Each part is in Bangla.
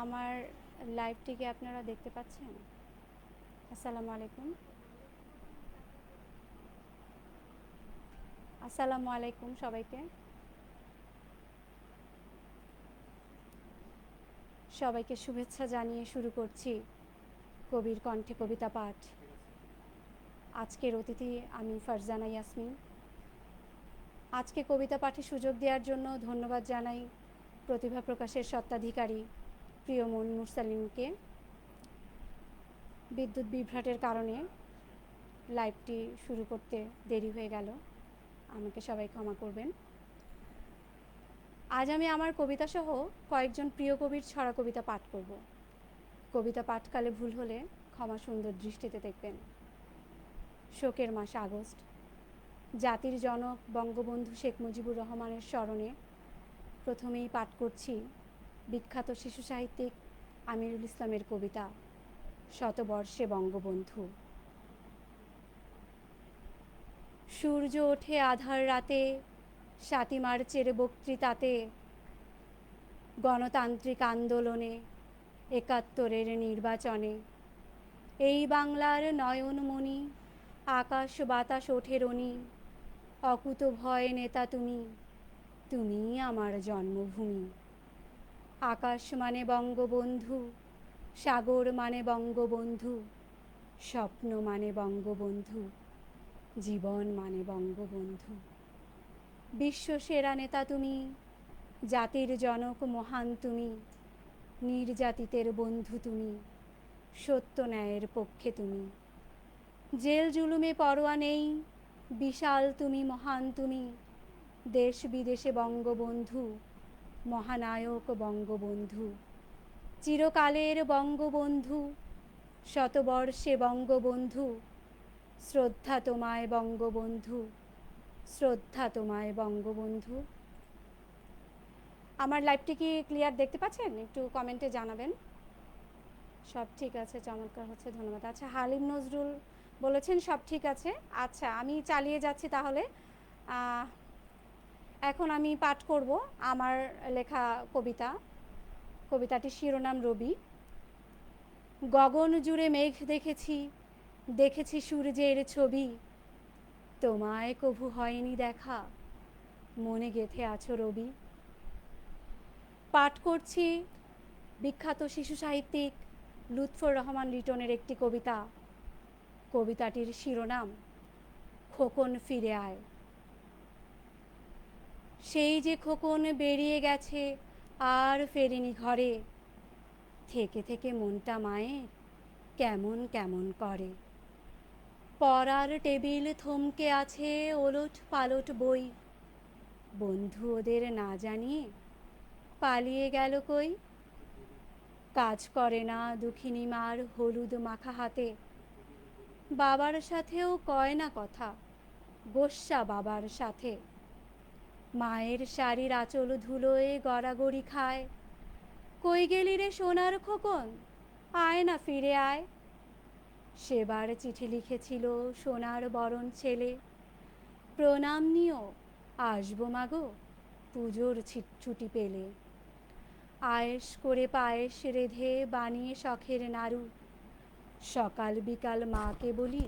আমার লাইভটিকে আপনারা দেখতে পাচ্ছেন? আসসালামু আলাইকুম। আসসালামু আলাইকুম সবাইকে। সবাইকে শুভেচ্ছা জানিয়ে শুরু করছি কবির কণ্ঠে কবিতা পাঠ। আজকের অতিথি আমি ফারজানা ইয়াসমিন। আজকে কবিতা পাঠে সুযোগ দেওয়ার জন্য ধন্যবাদ জানাই প্রতিভা প্রকাশের স্বত্বাধিকারী প্রিয়মন মুরসালিনকে। বিদ্যুৎ বিভ্রাটের কারণে লাইভটি শুরু করতে দেরি হয়ে গেল, আমাকে সবাই ক্ষমা করবেন। আজ আমি আমার কবিতাসহ কয়েকজন প্রিয় কবির ছড়া কবিতা পাঠ করব। কবিতা পাঠকালে ভুল হলে ক্ষমা সুন্দর দৃষ্টিতে দেখবেন। শোকের মাস আগস্ট, জাতির জনক বঙ্গবন্ধু শেখ মুজিবুর রহমানের স্মরণে প্রথমেই পাঠ করছি বিখ্যাত শিশু সাহিত্যিক আমিরুল ইসলামের কবিতা শতবর্ষে বঙ্গবন্ধু। সূর্য ওঠে আধার রাতে, ৭ই মার্চের বক্তৃতাতে, গণতান্ত্রিক আন্দোলনে, ৭১-এর নির্বাচনে, এই বাংলার নয়নমণি, আকাশ বাতাস ওঠে রনি, অকুত ভয় নেতা তুমি, তুমিই আমার জন্মভূমি। আকাশ মানে বঙ্গবন্ধু, সাগর মানে বঙ্গবন্ধু, স্বপ্ন মানে বঙ্গবন্ধু, জীবন মানে বঙ্গবন্ধু। বিশ্বসেরা নেতা তুমি, জাতির জনক মহান তুমি, নির্যাতিতের বন্ধু তুমি, সত্য ন্যায়ের পক্ষে তুমি। জেল জুলুমে পরোয়া নেই, বিশাল তুমি মহান তুমি, দেশ বিদেশে বঙ্গবন্ধু, মহানায়ক বঙ্গবন্ধু। চিরকালের বঙ্গবন্ধু, শতবর্ষে বঙ্গবন্ধু, শ্রদ্ধা তোমায় বঙ্গবন্ধু, শ্রদ্ধা তোমায় বঙ্গবন্ধু। আমার লাইভটি কি ক্লিয়ার দেখতে পাচ্ছেন? একটু কমেন্টে জানাবেন। সব ঠিক আছে, চমৎকার হচ্ছে, ধন্যবাদ। আচ্ছা, হালিম নজরুল বলেছেন সব ঠিক আছে। আচ্ছা, আমি চালিয়ে যাচ্ছি তাহলে। এখন আমি পাঠ করব আমার লেখা কবিতা। কবিতাটির শিরোনাম রবি। গগন জুড়ে মেঘ দেখেছি, দেখেছি সূর্যের ছবি, তোমায় কভু হয়নি দেখা, মনে গেঁথে আছো রবি। পাঠ করছি বিখ্যাত শিশু সাহিত্যিক লুৎফর রহমান লিটনের একটি কবিতা। কবিতাটির শিরোনাম খোকন ফিরে আয়। সেই যে খোকন বেরিয়ে গেছে আর ফেরেনি ঘরে, থেকে থেকে মনটা মায়ের কেমন কেমন করে। পড়ার টেবিল থমকে আছে ওলট পালট বই, বন্ধু ওদের না জানিয়ে পালিয়ে গেল কই। কাজ করে না দুঃখিনী মার হলুদ মাখা হাতে, বাবার সাথেও কয় না কথা, গোস্বা বাবার সাথে। মায়ের শাড়ির আঁচল ধুলোয় গড়াগড়ি খায়, কই গেলি রে সোনার খোকন, আয় না ফিরে আয়। সেবার চিঠি লিখেছিল সোনার বরণ ছেলে, প্রণাম নিও আসবো মাগো পুজোর ছুটি পেলে। আয়েশ করে পায়েস রেধে বানিয়ে শখের নাড়ু, সকাল বিকাল মাকে বলি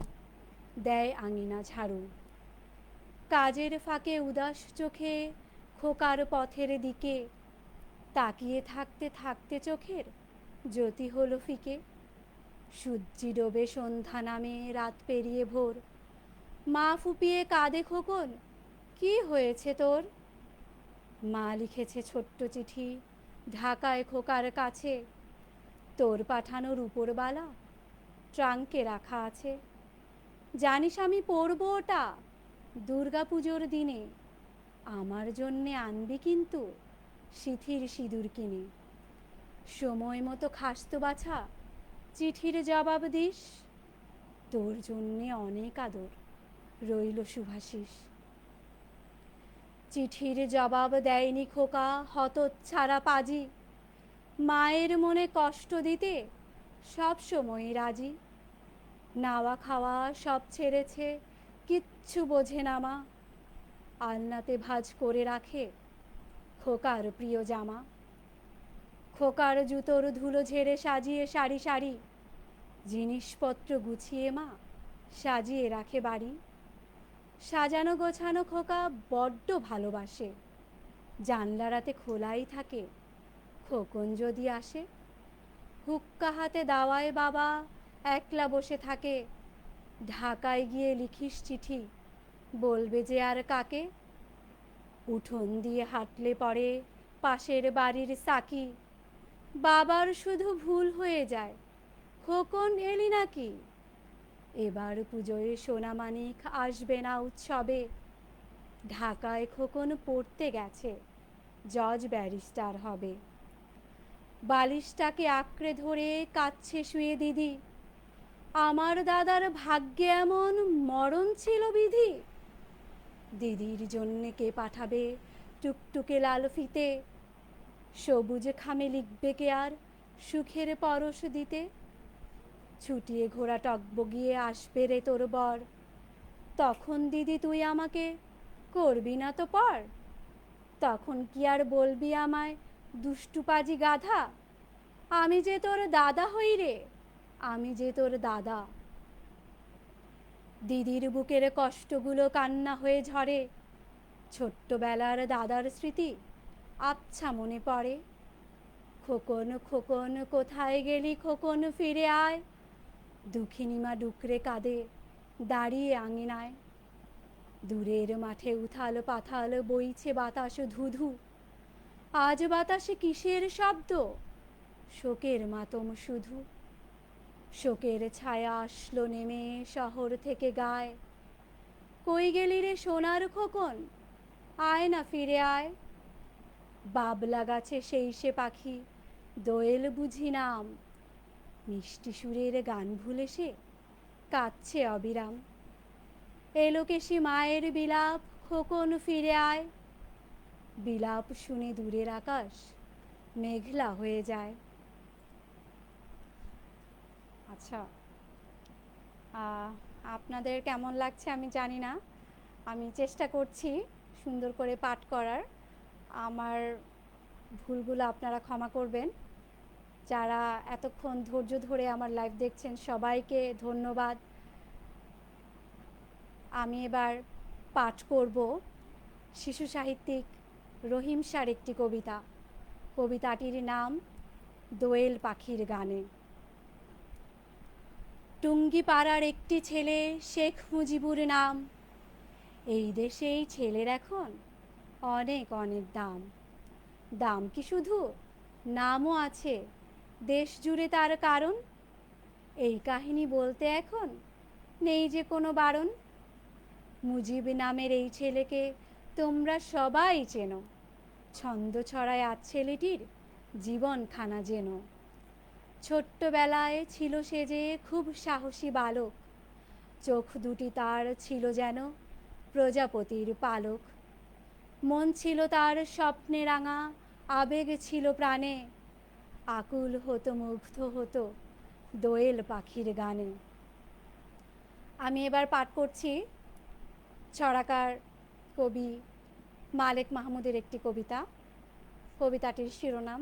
দেয় আঙিনা ঝাড়ু। কাজের ফাঁকে উদাস চোখে খোকার পথের দিকে, তাকিয়ে থাকতে থাকতে চোখের জ্যোতি হলো ফিকে। সূর্যি ডোবে সন্ধ্যা নামে রাত পেরিয়ে ভোর, মা ফুপিয়ে কাঁদে খোকন কি হয়েছে তোর। মা লিখেছে ছোট্ট চিঠি ঢাকায় খোকার কাছে, তোর পাঠানোর উপরবালা ট্রাঙ্কে রাখা আছে। জানিস আমি পরবো ওটা দুর্গা পুজোর দিনে, আমার জন্যে আনবি কিন্তু সিথির সিঁদুর কিনে। সময় মতো খাসতো বাছা, চিঠির জবাব দিস, তোর জন্যে অনেক আদর রইল শুভাশিস। চিঠির জবাব দেয়নি খোকা হতচ্ছাড়া পাজি, মায়ের মনে কষ্ট দিতে সব সময় রাজি। নাওয়া খাওয়া সব ছেড়েছে, কিচ্ছু বোঝে না মা, আলনাতে ভাঁজ করে রাখে খোকার প্রিয় জামা। খোকার জুতোর ধুলো ঝেড়ে সাজিয়ে সারি সারি জিনিসপত্র গুছিয়ে মা সাজিয়ে রাখে বাড়ি। সাজানো গোছানো খোকা বড্ড ভালোবাসে, জানলারাতে খোলাই থাকে খোকন যদি আসে। হুক্কা হাতে দাওয়ায় বাবা একলা বসে থাকে, ঢাকায় গিয়ে লিখিস চিঠি বলবে যে আর কাকে। উঠোন দিয়ে হাঁটলে পরে পাশের বাড়ির সাকি, বাবার শুধু ভুল হয়ে যায়, খোকন এলি নাকি। এবার পুজোয় সোনামানিক আসবে না উৎসবে, ঢাকায় খোকন পড়তে গেছে, জজ ব্যারিস্টার হবে। বালিশটাকে আঁকড়ে ধরে কাচ্ছে শুয়ে দিদি, আমার দাদার ভাগ্যে এমন মরণ ছিল বিধি। দিদির জন্যে কে পাঠাবে টুকটুকে লাল ফিতে, সবুজ খামে লিখবে কে আর সুখের পরশ দিতে। ছুটিয়ে ঘোড়া টকবগিয়ে আসবে রে তোর বর, তখন দিদি তুই আমাকে করবি না তো পর। তখন কি আর বলবি আমায় দুষ্টু পাজি গাধা, আমি যে তোর দাদা হই রে, আমি যে তোর দাদা। দিদির বুকের কষ্টগুলো কান্না হয়ে ঝরে, ছোট্টবেলার দাদার স্মৃতি আচ্ছা মনে পড়ে। খোকন খোকন কোথায় গেলি খোকন ফিরে আয়, দুঃখিনীমা ডুকরে কাঁদে দাঁড়িয়ে আঙিনায়। দূরের মাঠে উথাল পাথাল বইছে বাতাস ধুধু, আজ বাতাসে কিসের শব্দ, শোকের মাতম শুধু। শোকের ছায়া আসলো নেমে শহর থেকে গায়, কই গেলি রে সোনার খোকন আয় না ফিরে আয়। বাবলা গাছে সেই সে পাখি দোয়েল বুঝি নাম, মিষ্টি সুরের গান ভুলে সে কাঁদছে অবিরাম। এলোকেশি মায়ের বিলাপ খোকন ফিরে আয়, বিলাপ শুনে দূরের আকাশ মেঘলা হয়ে যায়। আচ্ছা, আপনাদের কেমন লাগছে আমি জানি না, আমি চেষ্টা করছি সুন্দর করে পাঠ করার। আমার ভুলগুলো আপনারা ক্ষমা করবেন। যারা এতক্ষণ ধৈর্য ধরে আমার লাইভ দেখছেন সবাইকে ধন্যবাদ। আমি এবার পাঠ করব শিশু সাহিত্যিক রহিম শাহর একটি কবিতা। কবিতাটির নাম দোয়েল পাখির গানে। টুঙ্গিপাড়ার একটি ছেলে শেখ মুজিবুর নাম, এই দেশেই ছেলের এখন অনেক অনেক দাম। দাম কি শুধু, নামও আছে দেশ জুড়ে তার কারণ। এই কাহিনী বলতে এখন নেই যে কোনো বারণ। মুজিব নামের এই ছেলেকে তোমরা সবাই চেনো, ছন্দ ছড়ায় আজ ছেলেটির জীবনখানা যেন। ছোট্টবেলায় ছিল সে যে খুব সাহসী বালক, চোখ দুটি তার ছিল যেন প্রজাপতির পালক। মন ছিল তার স্বপ্নে রাঙা, আবেগ ছিল প্রাণে, আকুল হতো মুগ্ধ হতো দোয়েল পাখির গানে। আমি এবার পাঠ করছি ছড়াকার কবি মালেক মাহমুদের একটি কবিতা। কবিতাটির শিরোনাম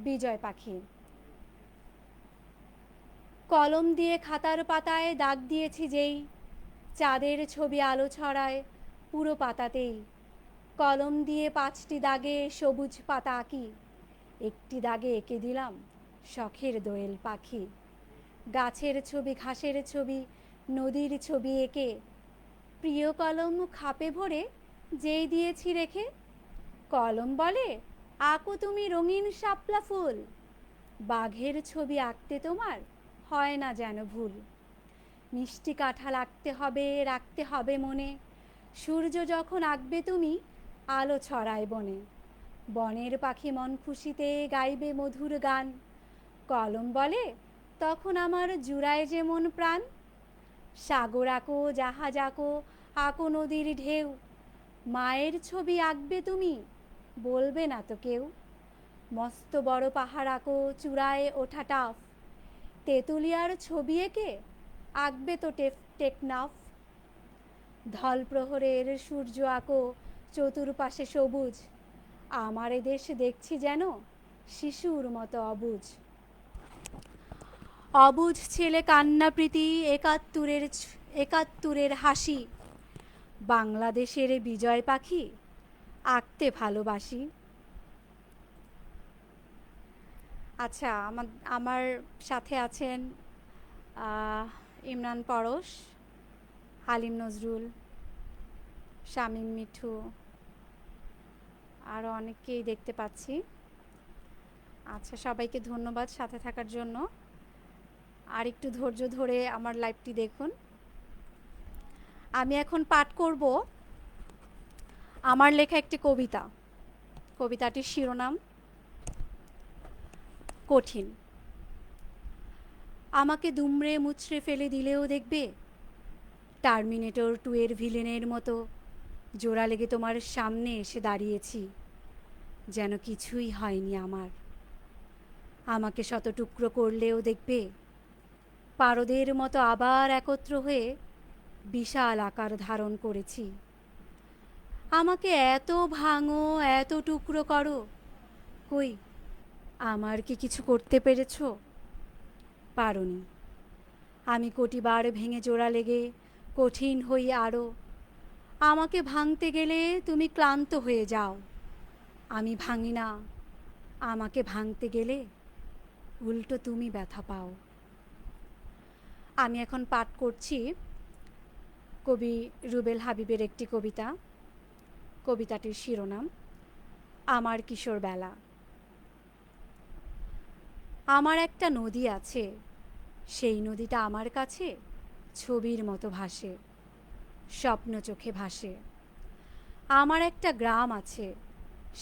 বিজয় পাখি। কলম দিয়ে খাতার পাতায় দাগ দিয়েছি যেই, চাঁদের ছবি আলো ছড়ায় পুরো পাতাতেই। কলম দিয়ে 5টি দাগে সবুজ পাতা আঁকি, একটি দাগে এঁকে দিলাম শখের দোয়েল পাখি। গাছের ছবি ঘাসের ছবি নদীর ছবি এঁকে, প্রিয় কলম খাপে ভরে যেই দিয়েছি রেখে। কলম বলে আঁকো তুমি রঙিন শাপলা ফুল, বাঘের ছবি আঁকতে তোমার হয় না যেন ভুল। মিষ্টি কাঁঠাল আঁকতে হবে রাখতে হবে মনে, সূর্য যখন আঁকবে তুমি আলো ছড়ায় বনে। বনের পাখি মন খুশিতে গাইবে মধুর গান, কলম বলে তখন আমার জুড়ায় যেমন প্রাণ। সাগর আঁকো জাহাজ আঁকো আঁকো নদীর ঢেউ, মায়ের ছবি আঁকবে তুমি বলবে না তো কেউ। মস্ত বড় পাহাড় আঁকো চূড়ায় ওঠা টাফ, তেঁতুলিয়ার ছবি এঁকে আঁকবে তো টেকনাফ। ধল প্রহরের সূর্য আঁকো চতুর্পাশে সবুজ, আমার এ দেশ দেখছি যেন শিশুর মতো অবুঝ। অবুঝ ছেলে কান্নাপ্রীতি, একাত্তরের হাসি, বাংলাদেশের বিজয় পাখি আঁকতে ভালোবাসি। আচ্ছা, আমার সাথে আছেন ইমরান পরশ, হালিম নজরুল, শামীম মিঠু, আরও অনেককেই দেখতে পাচ্ছি। আচ্ছা, সবাইকে ধন্যবাদ সাথে থাকার জন্য। আর একটু ধৈর্য ধরে আমার লাইভটি দেখুন। আমি এখন পাঠ করব আমার লেখা একটি কবিতা। কবিতাটির শিরোনাম কঠিন। আমাকে দুমড়ে মুচড়ে ফেলে দিলেও দেখবে টার্মিনেটর 2 এর ভিলেনের মতো জোড়া লেগে তোমার সামনে এসে দাঁড়িয়েছি, যেন কিছুই হয়নি আমার। আমাকে শত টুকরো করলেও দেখবে পারদের মতো আবার একত্র হয়ে বিশাল আকার ধারণ করেছি। আমাকে এত ভাঙো, এত টুকরো করো, কই আমার কি কিছু করতে পেরেছ? পারোনি। আমি কোটিবার ভেঙে জোড়া লেগে কঠিন হই আরও। আমাকে ভাঙতে গেলে তুমি ক্লান্ত হয়ে যাও। আমি ভাঙি না, আমাকে ভাঙতে গেলে উল্টো তুমি ব্যথা পাও। আমি এখন পাঠ করছি কবি রুবেল হাবিবের একটি কবিতা। কবিতাটির শিরোনাম আমার কিশোর বেলা। আমার একটা নদী আছে, সেই নদীটা আমার কাছে ছবির মতো ভাসে, স্বপ্ন চোখে ভাসে। আমার একটা গ্রাম আছে,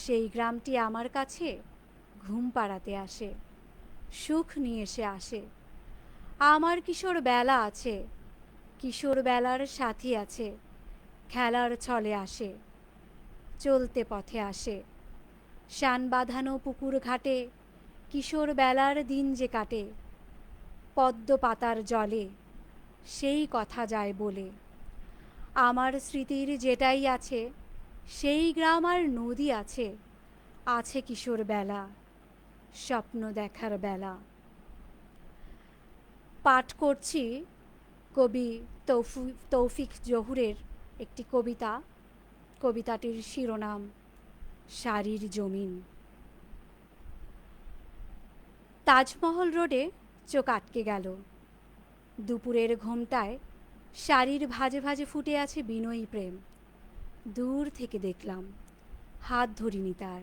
সেই গ্রামটি আমার কাছে ঘুম পাড়াতে আসে, সুখ নিয়ে এসে আসে। আমার কিশোর বেলা আছে, কিশোর বেলার সাথী আছে, খেলার ছলে আসে, চলতে পথে আসে। শান বাঁধানো পুকুর ঘাটে কিশোর বেলার দিন যে কাটে, পদ্ম পাতার জলে সেই কথা যায় বলে। আমার স্মৃতির যেটাই আছে, সেই গ্রাম আর নদী আছে, আছে কিশোর বেলা, স্বপ্ন দেখার বেলা। পাঠ করছি কবি তৌফিক জহুরের একটি কবিতা। কবিতাটির শিরোনাম শাড়ির জমিন। তাজমহল রোডে চোখ আটকে গেল। দুপুরের ঘোমটায় শাড়ির ভাজে ভাজে ফুটে আছে বিনয়ী প্রেম। দূর থেকে দেখলাম, হাত ধরিনি তার।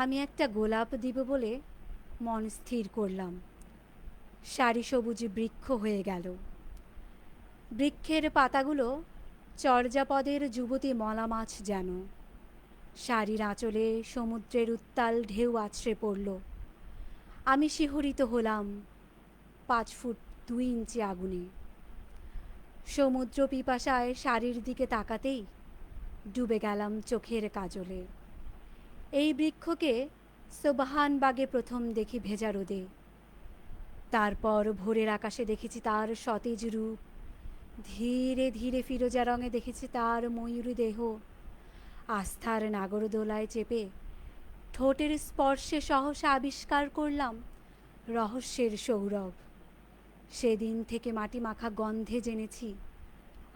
আমি একটা গোলাপ দিব বলে মন স্থির করলাম। শাড়ি সবুজ বৃক্ষ হয়ে গেল। বৃক্ষের পাতাগুলো চর্যাপদের যুবতী মলা মাছ যেন। শাড়ির আঁচলে সমুদ্রের উত্তাল ঢেউ আছড়ে পড়ল। আমি শিহরিত হলাম 5 ফুট 2 ইঞ্চি আগুনে। সমুদ্র পিপাসায় শাড়ির দিকে তাকাতেই ডুবে গেলাম চোখের কাজলে। এই বৃক্ষকে সোবহানবাগে প্রথম দেখি ভেজা রোদে। তারপর ভোরের আকাশে দেখেছি তার সতেজ রূপ। ধীরে ধীরে ফিরোজা রঙে দেখেছি তার ময়ূরী দেহ। আস্থার নাগরদোলায় চেপে ঠোঁটের স্পর্শে সহসা আবিষ্কার করলাম রহস্যের সৌরভ। সেদিন থেকে মাটি মাখা গন্ধে জেনেছি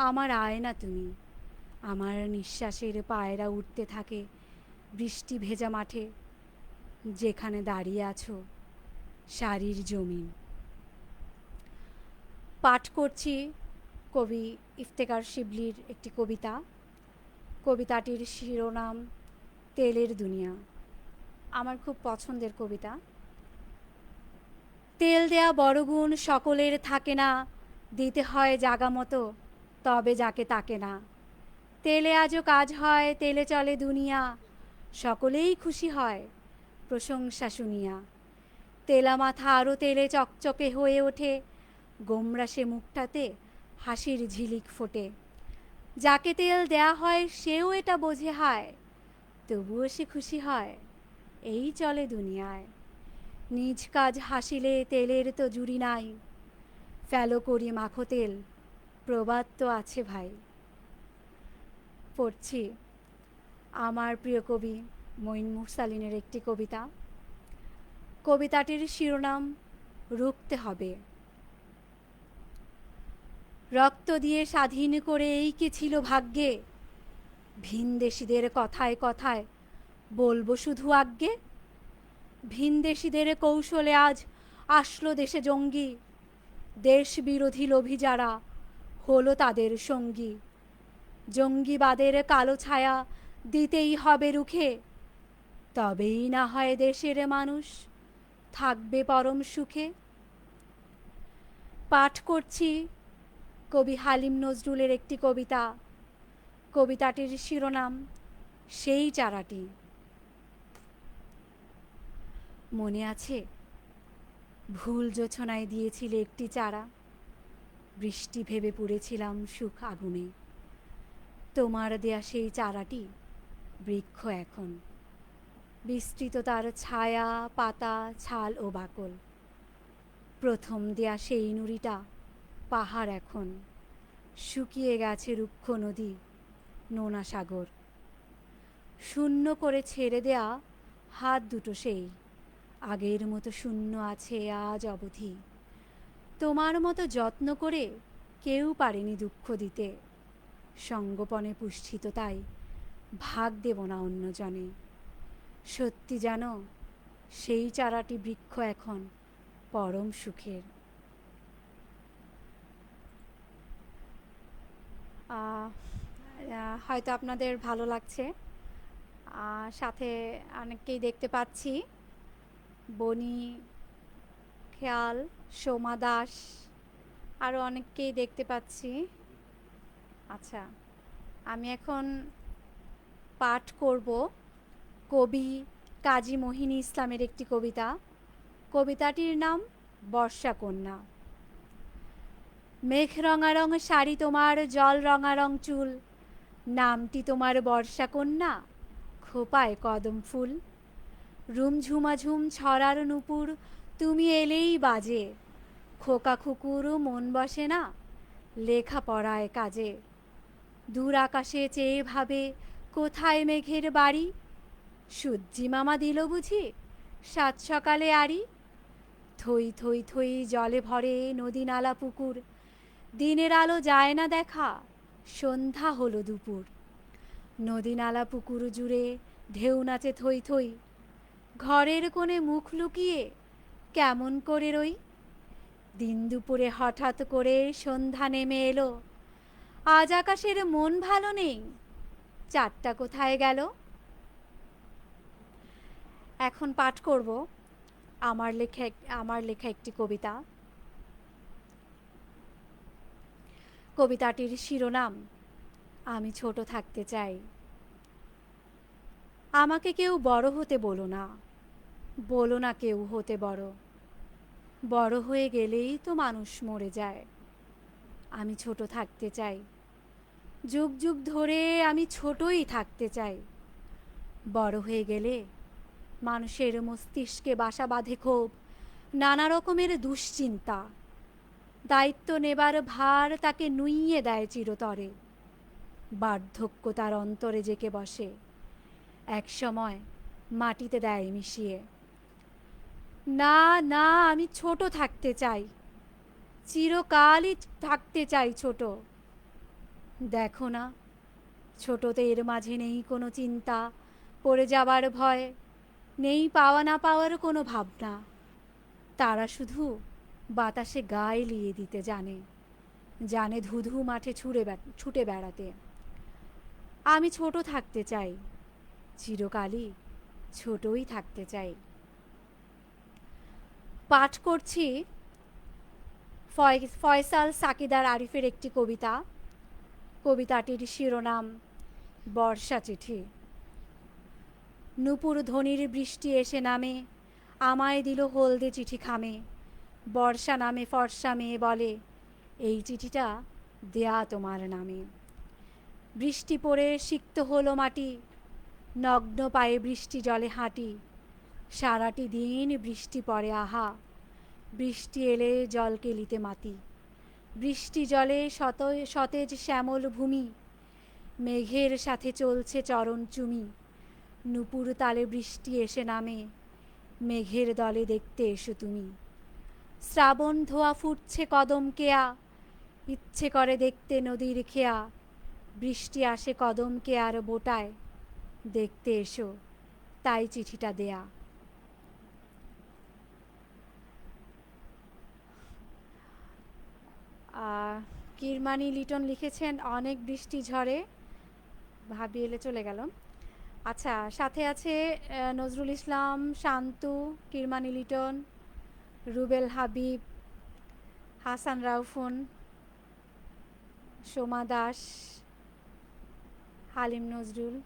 আমার আয়না তুমি। আমার নিঃশ্বাসের পায়রা উঠতে থাকে বৃষ্টি ভেজা মাঠে, যেখানে দাঁড়িয়ে আছো শাড়ির জমিন। পাঠ করছি কবি ইফতেখার শিবলির একটি কবিতা। কবিতাটির শিরোনাম তেলের দুনিয়া। আমার খুব পছন্দের কবিতা। তেল দেয়া বড় গুণ সকলের থাকে না, দিতে হয় জাগা মতো, তবে যাকে তাকে না। তেলে আজও কাজ হয়, তেলে চলে দুনিয়া, সকলেই খুশি হয় প্রশংসা শুনিয়া। তেলা মাথা আরও তেলে চকচকে হয়ে ওঠে, গোমরা সে মুখটাতে হাসির ঝিলিক ফোটে। যাকে তেল দেয়া হয় সেও এটা বোঝে হায়, তবুও সে খুশি হয়, এই চলে দুনিয়ায়। নিজ কাজ হাসিলে তেলের তো জুড়ি নাই, ফেলো করি মাখো তেল, প্রবাদ তো আছে ভাই। পড়ছি আমার প্রিয় কবি মঈন মুরসালিনের একটি কবিতা। কবিতাটির শিরোনাম রুখতে হবে। রক্ত দিয়ে স্বাধীন করে এই কি ছিল ভাগ্যে, ভিনদেশীদের কথায় কথায় বলবো শুধু আজ্ঞে। ভিনদেশীদের কৌশলে আজ আসলো দেশে জঙ্গি, দেশ বিরোধী লোভী যারা হলো তাদের সঙ্গী। জঙ্গিবাদের কালো ছায়া দিতেই হবে রুখে, তবেই না হয় দেশের মানুষ থাকবে পরম সুখে। পাঠ করছি কবি হালিম নজরুলের একটি কবিতা। কবিতাটির শিরোনাম সেই চারাটি। মনে আছে ভুল জোছনায় দিয়েছিলে একটি চারা, বৃষ্টি ভেবে পুড়েছিলাম সুখ আগুনে। তোমার দেয়া সেই চারাটি বৃক্ষ এখন, বিস্তৃত তার ছায়া পাতা ছাল ও বাকল। প্রথম দেয়া সেই নুড়িটা পাহাড় এখন, শুকিয়ে গেছে রুক্ষ নদী নোনা সাগর। শূন্য করে ছেড়ে দেয়া হাত দুটো সেই আগের মতো শূন্য আছে আজ অবধি। তোমার মতো যত্ন করে কেউ পারেনি দুঃখ দিতে, সঙ্গোপনে পুষ্ঠিত তাই ভাগ দেব না অন্যজনে। সত্যি জানো সেই চারাটি বৃক্ষ এখন পরম সুখের। হয়তো আপনাদের ভালো লাগছে। সাথে অনেককেই দেখতে পাচ্ছি, বনি, খেয়াল, সোমা দাস, আরও অনেককেই দেখতে পাচ্ছি। আচ্ছা, আমি এখন পাঠ করব কবি কাজী মোহিনী ইসলামের একটি কবিতা। কবিতাটির নাম বর্ষাকন্যা। মেঘ রঙারং শাড়ি তোমার, জল রঙারং চুল, নামটি তোমার বর্ষাকন্যা, খোপায় কদম ফুল। রুমঝুমাঝুম ছড়ার নূপুর, তুমি এলেই বাজে, খোকা খুকুর মন বসে না লেখাপড়ায় কাজে। দূর আকাশে চেয়ে ভাবে কোথায় মেঘের বাড়ি, সূর্যি মামা দিল বুঝি সাত সকালে আড়ি। থই থই থই জলে ভরে নদী নালা পুকুর, দিনের আলো যায় না দেখা, সন্ধ্যা হলো দুপুর। নদী নালা পুকুর জুড়ে ঢেউ নাচে থই থই, ঘরের কোণে মুখ লুকিয়ে কেমন করে রই। দিন দুপুরে হঠাৎ করে সন্ধ্যা নেমে এলো, আজ আকাশের মন ভালো নেই, চাঁদটা কোথায় গেল। এখন পাঠ করব আমার লেখা একটি কবিতা। কবিতাটির শিরোনাম আমি ছোট থাকতে চাই। আমাকে কেউ বড় হতে বলো না, বলো না কেউ হতে বড়, বড় হয়ে গেলেই তো মানুষ মরে যায়। আমি ছোট থাকতে চাই, যুগ যুগ ধরে আমি ছোটই থাকতে চাই। বড় হয়ে গেলে মানুষের মস্তিষ্কে বাসা বাঁধে ক্ষোভ, নানা রকমের দুশ্চিন্তা। দায়িত্ব নেবার ভার তাকে নুইয়ে দেয় চিরতরে, বার্ধক্য তার অন্তরে জেকে বসে, এক সময় মাটিতে দেয় মিশিয়ে। না না, আমি ছোট থাকতে চাই, চিরকালই থাকতে চাই ছোট। দেখো না ছোটদের মাঝে নেই কোনো চিন্তা, পড়ে যাবার ভয় নেই, পাওয়া না পাওয়ার কোনো ভাবনা। তারা শুধু বাতাসে গায়ে লিয়ে দিতে জানে, জানে ধুধু মাঠে ছুটে বেড়াতে। আমি ছোট থাকতে চাই, চিরকালই ছোটই থাকতে চাই। পাঠ করছি ফয়সাল সাকিদার আরিফের একটি কবিতা। কবিতাটির শিরোনাম বর্ষা চিঠি। নূপুর ধ্বনির বৃষ্টি এসে নামে, আমায় দিল হলদে চিঠি খামে। বর্ষা নামে ফর্সা মেয়ে বলে, এই চিঠিটা দেয়া তোমার নামে। বৃষ্টি পড়ে সিক্ত হলো মাটি, নগ্ন পায়ে বৃষ্টি জলে হাঁটি। সারাটি দিন বৃষ্টি পড়ে আহা, বৃষ্টি এলে জল কেলিতে মাতি। বৃষ্টি জলে সতেজ শ্যামল ভূমি, মেঘের সাথে চলছে চরণ চুমি। নূপুর তালে বৃষ্টি এসে নামে, মেঘের দলে দেখতে এসো তুমি। শ্রাবণ ধোয়া ফুটছে কদম কেয়া, ইচ্ছে করে দেখতে নদীর খেয়া। বৃষ্টি আসে কদম কেয়ার বোটায়, দেখতে এসো তাই চিঠিটা দেয়া। কিরমানি লিটন লিখেছেন অনেক বৃষ্টি ঝড়ে, ভাবি এলে চলে গেল। আচ্ছা, সাথে আছে নজরুল ইসলাম, শান্তু, কিরমানি লিটন, রুবেল হাবিব, হাসান রাউফুন, সোমা দাস, হালিম নজরুল।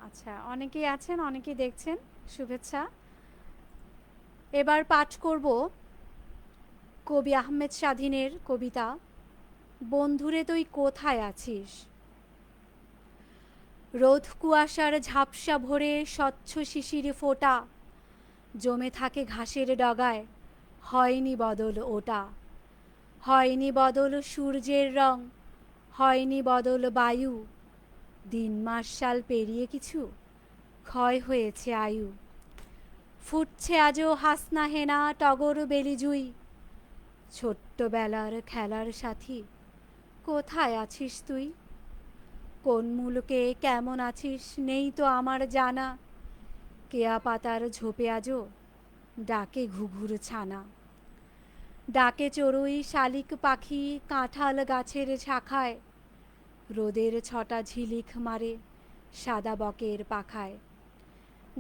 আচ্ছা, অনেকেই আছেন, অনেকেই দেখছেন, শুভেচ্ছা। এবার পাঠ করব কবি আহমেদ স্বাধীনের কবিতা বন্ধুরে তুই কোথায় আছিস। রোদ কুয়াশার ঝাপসা ভরে স্বচ্ছ শিশির ফোঁটা জমে থাকে ঘাসের ডগায়, হয়নি বদল ওটা। হয়নি বদল সূর্যের রং, হয়নি বদল বায়ু। দিন মাস সাল পেরিয়ে কিছু ক্ষয় হয়েছে আয়ু। ফুটছে আজও হাসনা হেনা টগর বেলিজুই। ছোট্টবেলার খেলার সাথী কোথায় আছিস তুই। কোন মুলুকে কেমন আছিস নেই তো আমার জানা। কেয়া পাতার ঝোপে আজও ডাকে ঘুঘুর ছানা। ডাকে চড়ুই শালিক পাখি কাঁঠাল গাছের শাখায়। রোদের ছটা ঝিলিক মারে সাদা বকের পাখায়।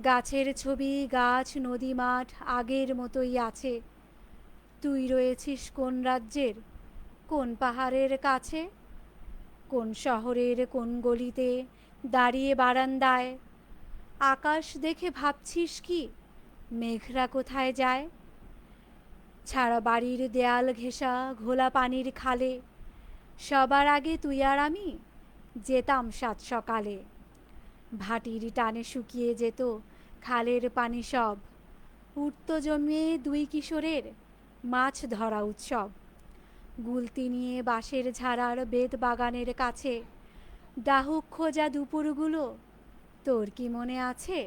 গাছের ছবি গাছ নদী মাঠ আগের মতোই আছে। তুই রয়েছিস কোন রাজ্যের কোন পাহাড়ের কাছে। কোন শহরের কোন গলিতে দাঁড়িয়ে বারান্দায়। আকাশ দেখে ভাবছিস কি মেঘরা কোথায় যায়। ছাড়া বাড়ির দেয়াল ঘেঁষা ঘোলা পানির খালে সবার আগে তুই আর আমি যেতাম সাত সকালে। ভাটির টানে শুকিয়ে যেত খালের পানি সব। উঠত জমিয়ে দুই কিশোরের মাছ ধরা উৎসব। গুলতি নিয়ে বাঁশের ঝাড়ার বেত বাগানের কাছে ডাহুক খোঁজা দুপুরগুলো তোর কি মনে আছে।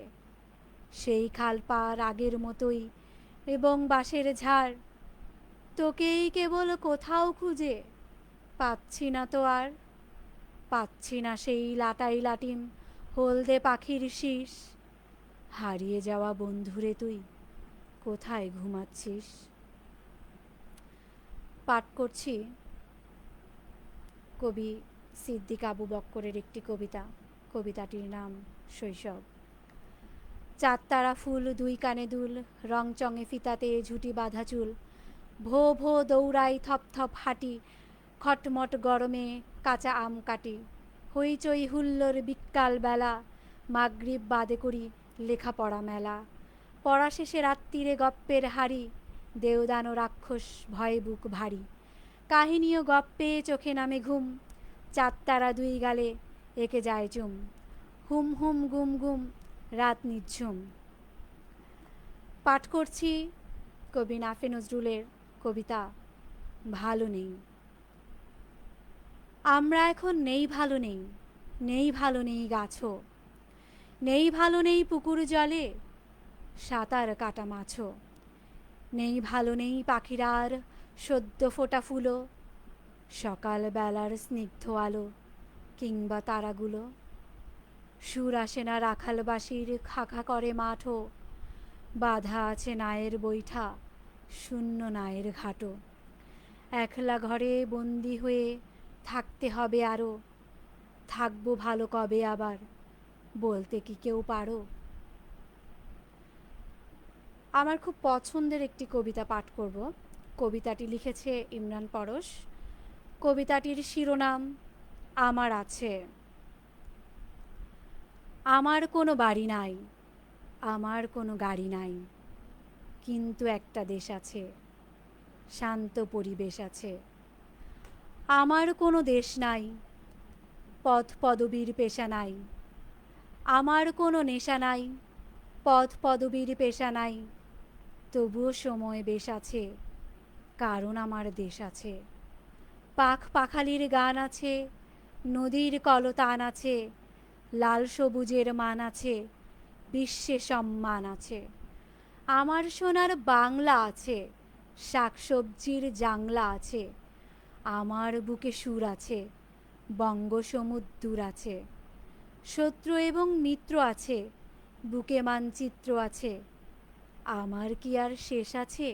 সেই খাল পার আগের মতোই এবং বাঁশের ঝাড়। তোকেই কেবল কোথাও খুঁজে পাচ্ছি না তো আর। পাচ্ছি না সেই লাটাই লাটিম হলদে পাখির শীষ। হারিয়ে যাওয়া বন্ধুরে তুই কোথায় ঘুমাচ্ছিস। পাঠ করছি কবি সিদ্দিক আবু বক্করের একটি কবিতা। কবিতাটির নাম শৈশব। চাঁদতারা ফুল দুই কানে দুল, রংচঙে ফিতাতে ঝুটি বাঁধা চুল। ভো ভো দৌড়াই থপ থপ হাঁটি, খটমট গরমে কাঁচা আম কাটি। হইচই হুল্লোর বিকাল বেলা, মাগরিব বাদে করি লেখাপড়া মেলা। পড়া শেষে রাত্রিরে গপ্পের হাড়ি, দেওদান ও রাক্ষস ভয়ে বুক ভারী। কাহিনী ও গপ্পে চোখে নামে ঘুম, চাঁদতারা দুই গালে এঁকে যায় চুম। হুম হুম গুম গুম রাত নিঝুম। পাঠ করছি কবি নাফে নজরুলের কবিতা ভালো নেই। আমরা এখন নেই ভালো নেই, নেই ভালো নেই গাছও। নেই ভালো নেই পুকুর জলে সাঁতার কাটা মাছও। নেই ভালো নেই পাখিরার সদ্য ফোটা ফুলো, সকালবেলার স্নিগ্ধ আলো কিংবা তারাগুলো। সুর আসে না রাখালবাসীর খাখা করে মাঠও, বাধা আছে নায়ের বৈঠা শূন্য নায়ের ঘাটও। একলা ঘরে বন্দি হয়ে থাকতে হবে আরও, থাকবো ভালো কবে আবার বলতে কি কেউ পারো। আমার খুব পছন্দের একটি কবিতা পাঠ করব। কবিতাটি লিখেছে ইমরান পরশ। কবিতাটির শিরোনাম আমার আছে। আমার কোনো বাড়ি নাই, আমার কোনো গাড়ি নাই, কিন্তু একটা দেশ আছে, শান্ত পরিবেশ আছে। আমার কোনো দেশ নাই, পদ পদবীর পেশা নাই। আমার কোনো নেশা নাই, পদ পদবীর পেশা নাই। তবুও সময় বেশ আছে, কারণ আমার দেশ আছে। পাখ পাখালির গান আছে, নদীর কলতান আছে, লাল সবুজের মান আছে, বিশ্বে সম্মান আছে। আমার সোনার বাংলা আছে, শাকসবজির জাংলা আছে, আমার বুকে সুর আছে, বঙ্গসমুদ্র আছে, শত্রু এবং মিত্র আছে, বুকে মানচিত্র আছে, আমার কি আর শেষ আছে,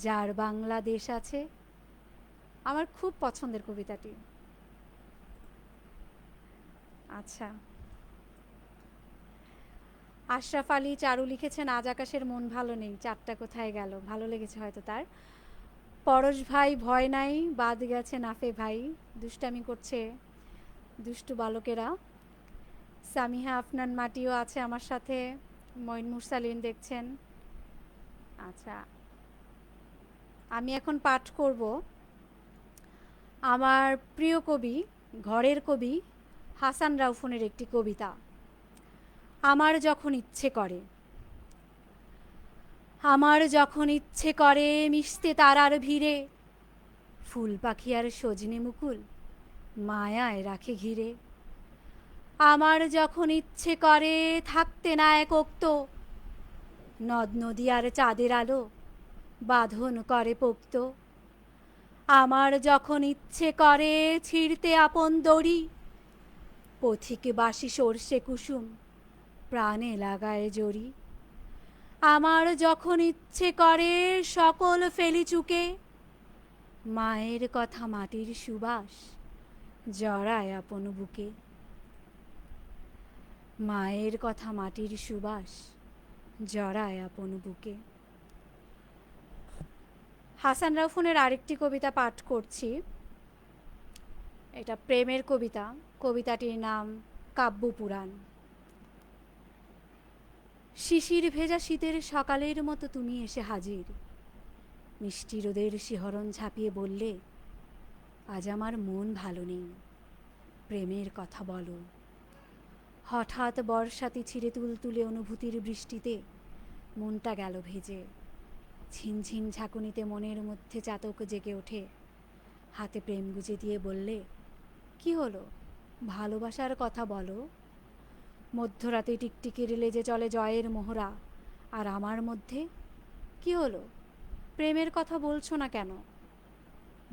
যার বাংলাদেশ আছে। আমার খুব পছন্দের কবিতাটি। আচ্ছা, আশরাফ আলী চারু লিখেছেন আজ আকাশের মন ভালো নেই, চারটা কোথায় গেল, ভালো লেগেছে হয়তো তার। পরশ ভাই ভয় নাই, বাদ গেছে নাফে ভাই, দুষ্টামি করছে দুষ্টু বালকেরা। সামিহা আফনান মাটিও আছে আমার সাথে, মঈন মুরসালিন দেখছেন। আচ্ছা, আমি এখন পাঠ করব আমার প্রিয় কবি, ঘরের কবি হাসান রাউফনের একটি কবিতা, আমার যখন ইচ্ছে করে। আমার যখন ইচ্ছে করে মিশতে তারার ভিড়ে, ফুল পাখি আর সজনে মুকুল মায়ায় রাখে ঘিরে। আমার যখন ইচ্ছে করে থাকতে না একক্ত, নদ নদী আর চাঁদের আলো বাঁধন করে পোক্ত। আমার যখন ইচ্ছে করে ছিঁড়তে আপন দড়ি, পথিক বাসি সর্ষে কুসুম প্রাণে লাগায় জড়ি। আমার যখন ইচ্ছে করে সকল ফেলি চুকে, মায়ের কথা মাটির সুবাস জড়ায় আপন বুকে। মায়ের কথা মাটির সুবাস জড়ায় আপন বুকে। হাসান রাউফনের আরেকটি কবিতা পাঠ করছি, এটা প্রেমের কবিতা। কবিতাটির নাম কাব্যপুরাণ। শিশির ভেজা শীতের সকালের মতো তুমি এসে হাজির, মিষ্টি রোদের শিহরণ ঝাঁপিয়ে বললে, আজ আমার মন ভালো নেই, প্রেমের কথা বলো। হঠাৎ বর্ষাতি ছিঁড়ে তুলতুলে অনুভূতির বৃষ্টিতে মনটা গেল ভেজে। ঝিনঝিন ঝাঁকুনিতে মনের মধ্যে চাতক জেগে ওঠে, হাতে প্রেম গুজে দিয়ে বললে, কি হলো, ভালোবাসার কথা বলো। মধ্যরাতে টিকটিকির লেজে চলে জয়ের মোহরা, আর আমার মধ্যে কি হলো, প্রেমের কথা বলছো না কেন?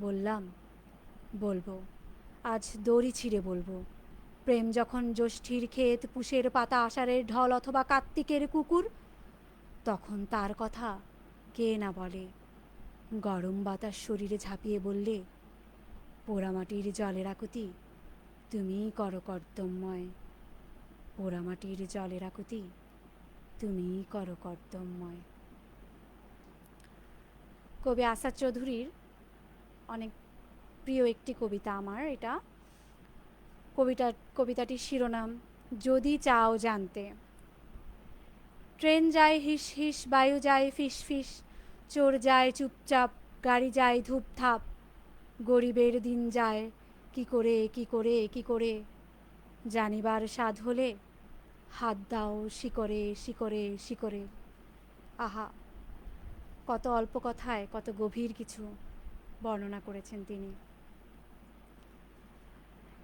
বললাম, বলবো, আজ দড়ি ছিঁড়ে বলবো। প্রেম যখন জ্যৈষ্ঠীর ক্ষেত, পুষের পাতা, আষাঢ়ের ঢল অথবা কার্তিকের কুকুর, তখন তার কথা কে না বলে। গরম বাতাস শরীরে ঝাঁপিয়ে বললে, পোড়ামাটির জলের আকুতি তুমিই করো কর্দমময়। পোড়ামাটির জলের আকুতি তুমিই করো কর্দমময়। কবি আসাদ চৌধুরীর অনেক প্রিয় একটি কবিতা আমার এটা। কবিতাটির শিরোনাম যদি চাও জানতে। ট্রেন যায় হিস হিস, বায়ু যায় ফিস ফিস, চোর যায় চুপচাপ, গাড়ি যায় ধূপধাপ, গরিবের দিন যায় কি করে কি করে কি করে। জানিবার স্বাদ হলে হাত দাও শিকরে শিকরে শিকরে। আহা, কত অল্প কথায় কত গভীর কিছু বর্ণনা করেছেন তিনি।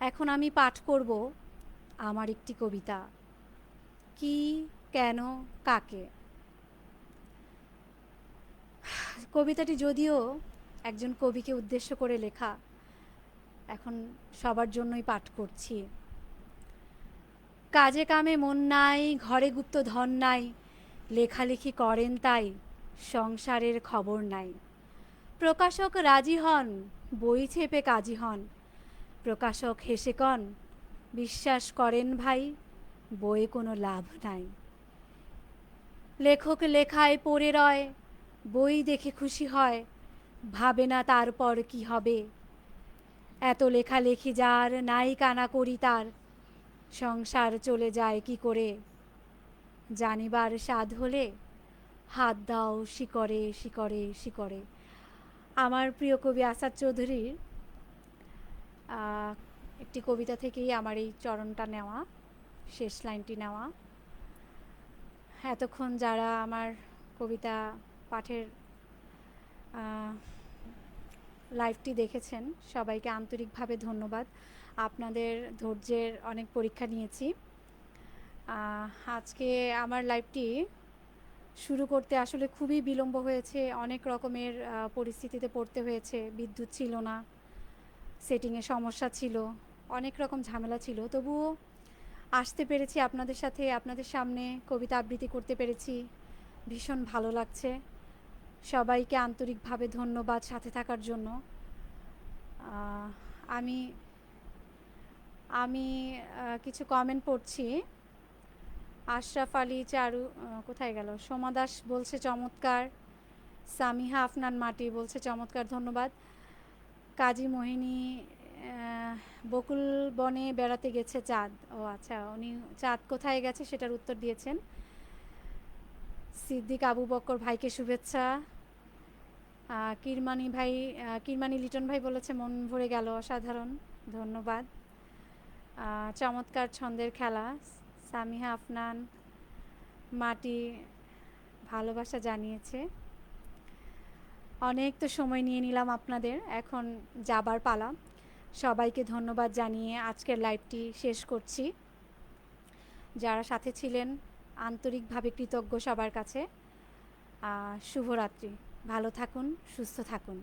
এখন আমি পাঠ করব আমার একটি কবিতা, কি, কেন, কাকে। কবিতাটি যদিও একজন কবিকে উদ্দেশ্য করে লেখা, এখন সবার জন্যই পাঠ করছি। কাজে কামে মন নাই, ঘরে গুপ্ত ধন নাই, লেখালেখি করেন তাই সংসারের খবর নাই। প্রকাশক রাজি হন, বই ছেপে কাজী হন, প্রকাশক হেসে কন, বিশ্বাস করেন ভাই বইয়ে কোনো লাভ নাই। লেখক লেখায় পড়ে রয়, বই দেখে খুশি হয়, ভাবে না তারপর কি হবে। এত লেখালেখি যার নাই কানা করি তার, সংসার চলে যায় কি করে। জানিবার স্বাদ হলে হাত দাও শিকরে শিকরে শিকরে। আমার প্রিয় কবি আসাদ চৌধুরীর একটি কবিতা থেকেই আমার এই চরণটা নেওয়া, শেষ লাইনটি নেওয়া। এতক্ষণ যারা আমার কবিতা পাঠের লাইভটি দেখেছেন সবাইকে আন্তরিকভাবে ধন্যবাদ। আপনাদের ধৈর্যের অনেক পরীক্ষা নিয়েছি। আজকে আমার লাইভটি শুরু করতে আসলে খুবই বিলম্ব হয়েছে, অনেক রকমের পরিস্থিতিতে পড়তে হয়েছে। বিদ্যুৎ ছিল না, সেটিংয়ে সমস্যা ছিল, অনেক রকম ঝামেলা ছিল, তবুও আসতে পেরেছি আপনাদের সাথে, আপনাদের সামনে কবিতা আবৃত্তি করতে পেরেছি। ভীষণ ভালো লাগছে। সবাইকে আন্তরিকভাবে ধন্যবাদ সাথে থাকার জন্য। আমি আমি কিছু কমেন্ট পড়ছি। আশরাফ আলী চারু কোথায় গেল? সোমা দাস বলছে চমৎকার। সামিহা আফনান মাটি বলছে চমৎকার, ধন্যবাদ। কাজী মোহিনী বকুল বনে বেড়াতে গেছে চাঁদ। ও আচ্ছা, উনি চাঁদ কোথায় গেছে সেটার উত্তর দিয়েছেন। সিদ্দিক আবু বক্কর ভাইকে শুভেচ্ছা। কিরমানি লিটন ভাই বলেছে মন ভরে গেল, অসাধারণ, ধন্যবাদ। চমৎকার ছন্দের খেলা। সামিহা আফনান মাটি ভালোবাসা জানিয়েছে। অনেক তো সময় নিয়ে নিলাম আপনাদের, এখন যাবার পালা। সবাইকে ধন্যবাদ জানিয়ে আজকের লাইভটি শেষ করছি। যারা সাথে ছিলেন আন্তরিকভাবে কৃতজ্ঞ সবার কাছে। শুভরাত্রি, ভালো থাকুন, সুস্থ থাকুন।